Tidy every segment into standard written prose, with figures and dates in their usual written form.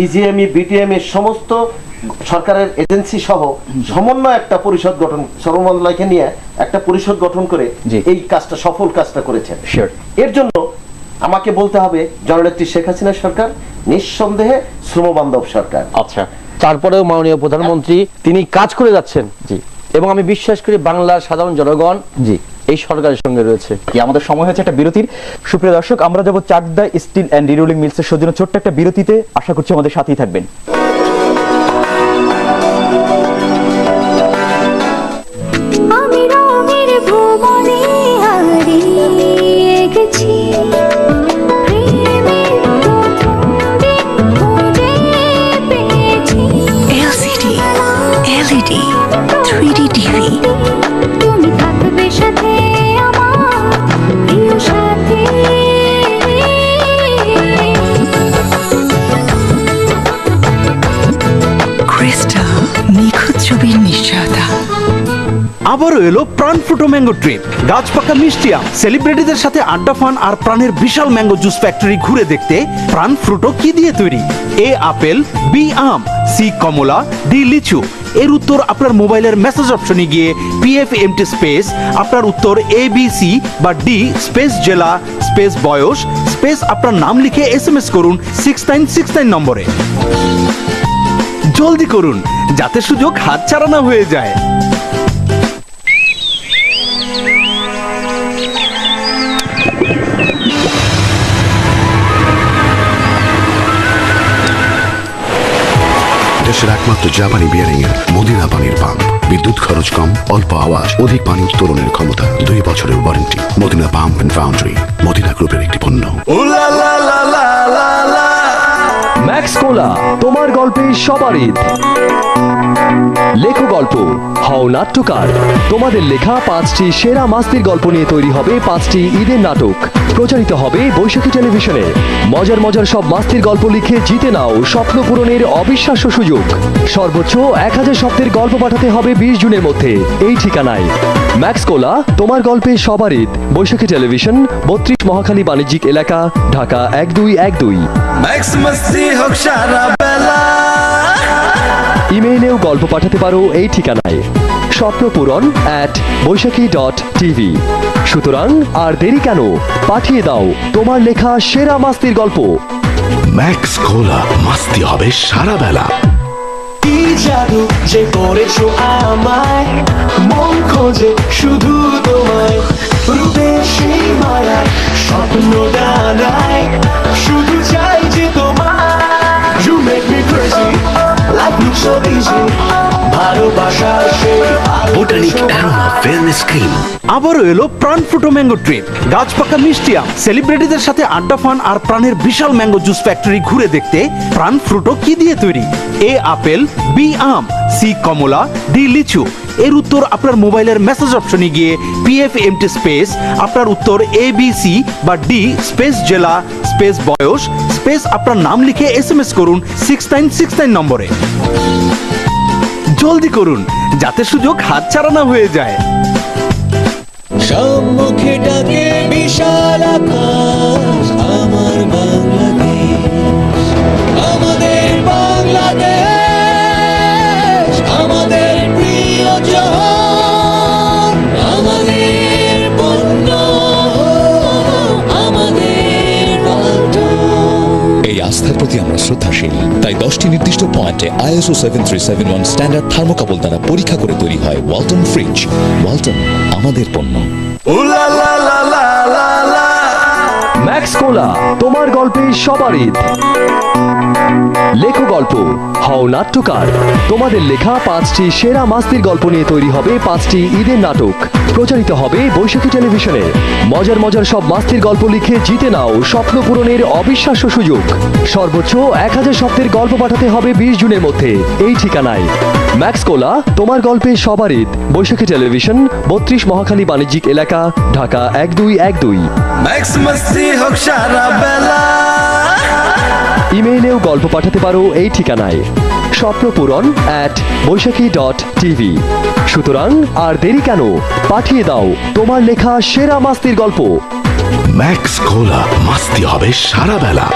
BGME BTM এর সমস্ত সরকারের এজেন্সি সহ সমন্বয় একটা পরিষদ গঠন, শ্রম মন্ত্রণালয়কে নিয়ে একটা পরিষদ গঠন করে এই কাজটা সফল কাজটা করেছেন। এর জন্য আমাকে বলতে হবে জননেত্রী শেখ হাসিনা সরকার নিঃসন্দেহে শ্রমবান্ধব সরকার। আচ্ছা, তারপরেও মাননীয় প্রধানমন্ত্রী তিনি কাজ করে যাচ্ছেন, জি, এবং আমি বিশ্বাস করি বাংলার সাধারণ জনগণ জি এই সরকারের সঙ্গে রয়েছে। আমাদের সময় হয়েছে একটা বিরতির। সুপ্রিয় দর্শক, আমরা যাব চাকদা স্টিল অ্যান্ড রিরোলিং মিলসের সৌজন্য ছোট্ট একটা বিরতিতে। আশা করছি আমাদের সাথেই থাকবেন। আবারও এলো প্রাণ ফ্রুটো ম্যাঙ্গো ট্রিপ। গাছ পাকা মিষ্টি আম, সেলিব্রিটিদের সাথে আড্ডা ফান আর প্রাণের বিশাল ম্যাঙ্গো জুস ফ্যাক্টরি ঘুরে দেখতে প্রাণ ফ্রুটো কি দিয়ে তৈরি? এ আপেল, বি আম, সি কমলা, ডি লিচু। এর উত্তর আপনার মোবাইলের মেসেজ অপশনে গিয়ে PFMT স্পেস আপনার উত্তর ABC বা ডি স্পেস জেলা স্পেস বয়স স্পেস আপনার নাম লিখে SMS করুন 6969 নম্বরে। জলদি করুন যাতে সুযোগ হাতছাড়া না হয়ে যায়। দেশের একমাত্র জাপানি বিয়ারিং এর মদিনা পানির পাম্প। বিদ্যুৎ খরচ কম, অল্প আওয়াজ, অধিক পানি উত্তোলনের ক্ষমতা, 2 বছরের warranty. Madina pump and foundry, Madina গ্রুপের একটি পণ্য। ম্যাক্স কোলা, তোমার গল্পে সবার ঈদ। লেখো গল্প, হও নাট্যকার। তোমাদের লেখা 5টি সেরা মাস্তির গল্প নিয়ে তৈরি হবে 5টি ঈদের নাটক। প্রচারিত হবে বৈশাখী টেলিভিশনে। মজার মজার সব মাস্তির গল্প লিখে জিতে নাও স্বপ্ন পূরণের অবিশ্বাস্য সুযোগ। সর্বোচ্চ 1000 শব্দের গল্প পাঠাতে হবে 20 জুনের মধ্যে এই ঠিকানায়। ম্যাক্স কোলা, তোমার গল্পে সবার ঈদ, বৈশাখী টেলিভিশন, 32 মহাখালী বাণিজ্যিক এলাকা, ঢাকা 1212। ইমেইলেও গল্প পাঠাতে পারো এই ঠিকানায় স্বপ্নপূরণ@বৈশাখী.tv। সুতরাং আর দেরি কেন, পাঠিয়ে দাও তোমার লেখা সেরা মাস্তির গল্প। ম্যাক্স কোলা, মাস্তি হবে সারা বেলা। কি জাদু যে করেছো আমায়, মন খোঁজে শুধু তোমায়, রূপের সেই মায়া স্বপ্ন ডানায়, শুধু চাই যে তোমায়। You make me crazy, life looks so easy, ভালোবাসার সেই বোটানিক অ্যারোমা ফেয়ারনেস ক্রিম। আবারও এলো প্রাণ ফ্রুটো ম্যাঙ্গো ট্রিপ। গাছ পাকা মিষ্টি আম, সেলিব্রিটিদের সাথে আড্ডা ফান আর প্রাণের বিশাল ম্যাঙ্গো জুস ফ্যাক্টরি ঘুরে দেখতে প্রাণ ফ্রুটো কি দিয়ে তৈরি? এ আপেল, বি আম, সি কমলা, ডি লিচু। এর উত্তর আপনার মোবাইলের মেসেজ অপশনে গিয়ে PFMT স্পেস আপনার উত্তর ABC বা ডি স্পেস জেলা স্পেস বয়স স্পেস আপনার নাম লিখে SMS করুন 6969 নম্বরে। জলদি করুন যাতে সুযোগ হাতছাড়া না হয়ে যায়। সম্মুখে ডাকে বিশাল আকাশ, আমার বাংলাদেশ, আমাদের বাংলাদেশ, আমাদের প্রিয় জনগণ, আমাদের পণ্য, আমাদের বন্ধন। এই আস্থার প্রতি আমরা শ্রদ্ধাশীল, তাই 10টি নির্দিষ্ট পয়েন্টে ISO 7371 স্ট্যান্ডার্ড থার্মোকাপল দ্বারা পরীক্ষা করে তৈরি হয় ওয়ালটন ফ্রিজ। ওয়ালটন, আমাদের পণ্য। ম্যাক্স কোলা, তোমার গল্পে সবার ঈদ। লেখো গল্প, হও নাট্যকার। তোমাদের লেখা 5টি সেরা মাস্তির গল্প নিয়ে তৈরি হবে 5টি ঈদের নাটক। প্রচারিত হবে বৈশাখী টেলিভিশনে। মজার মজার সব মাস্তির গল্প লিখে জিতে নাও স্বপ্ন পূরণের অবিশ্বাস্য সুযোগ। সর্বোচ্চ 1000 শব্দের গল্প পাঠাতে হবে 20 জুনের মধ্যে এই ঠিকানায়। ম্যাক্স কোলা, তোমার গল্পে সবার ঈদ, বৈশাখী টেলিভিশন, 32 মহাখালী বাণিজ্যিক এলাকা, ঢাকা 1212। ইমেইলেও গল্প পাঠাতে পারো এই ঠিকানায় স্বপ্নপূরণ@বৈশাখী.tv। সুতরাং আর দেরি কেন, পাঠিয়ে দাও তোমার লেখা সেরা মাস্তির গল্প। ম্যাক্স কোলা, মাস্তি হবে সারা বেলা।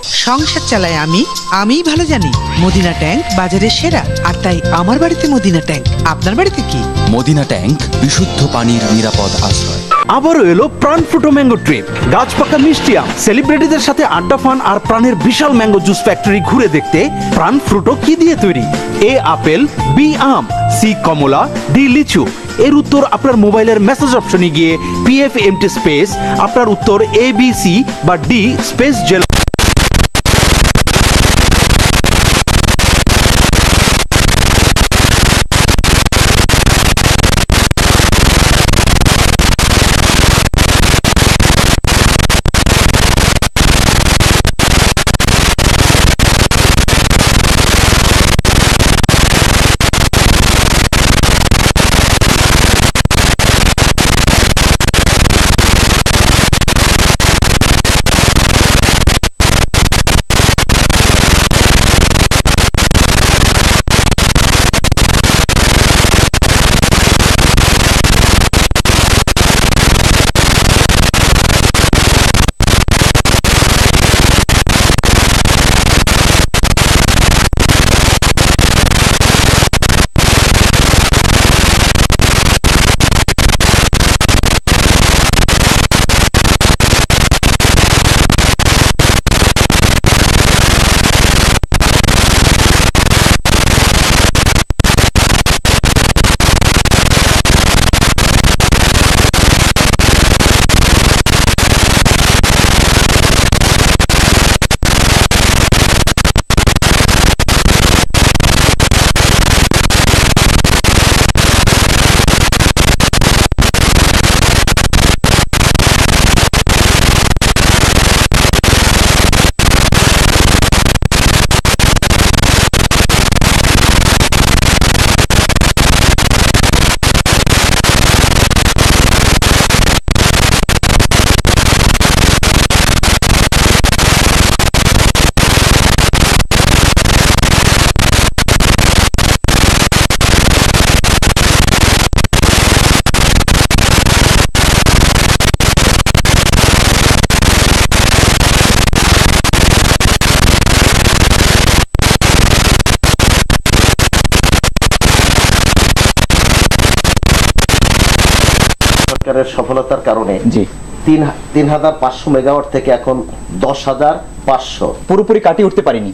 সংসার চালাই আমিই ভালো জানি মদিনা ট্যাঙ্ক বাজারের সেরা, আর তাই আমার বাড়িতে মদিনা ট্যাঙ্ক। আপনার বাড়িতে কি? মদিনা ট্যাঙ্ক বিশুদ্ধ পানির নিরাপদ আশ্রয়। আবারও এলো প্রাণ ফ্রুটো ম্যাঙ্গো ট্রিপ, গাছ পাকা মিষ্টি আম, সেলিব্রিটিদের সাথে আড্ডা ফান আর প্রাণের বিশাল ম্যাঙ্গো জুস ফ্যাক্টরি ঘুরে দেখতে প্রাণ ফ্রুটো কি দিয়ে তৈরি? এ আপেল, বি আম, সি কমলা, ডি লিচু। এর উত্তর আপনার মোবাইলের মেসেজ অপশনে গিয়ে PFMT স্পেস আপনার উত্তর ABC বা ডি স্পেস জেলা। সরকারের সফলতার কারণে জি 3,500 মেগাওয়াট থেকে এখন 10,500 পুরোপুরি কাটিয়ে উঠতে পারিনি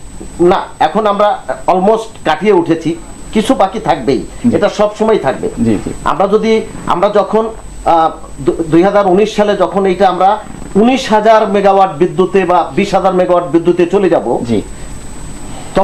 না, এখন আমরা অলমোস্ট কাটিয়ে উঠেছি, কিছু বাকি থাকবেই, এটা সব সময় থাকবে। জি জি। আমরা যখন 2019 সালে যখন এইটা আমরা 19,000 মেগাওয়াট বিদ্যুতে বা 20,000 মেগাওয়াট বিদ্যুতে চলে যাব, জি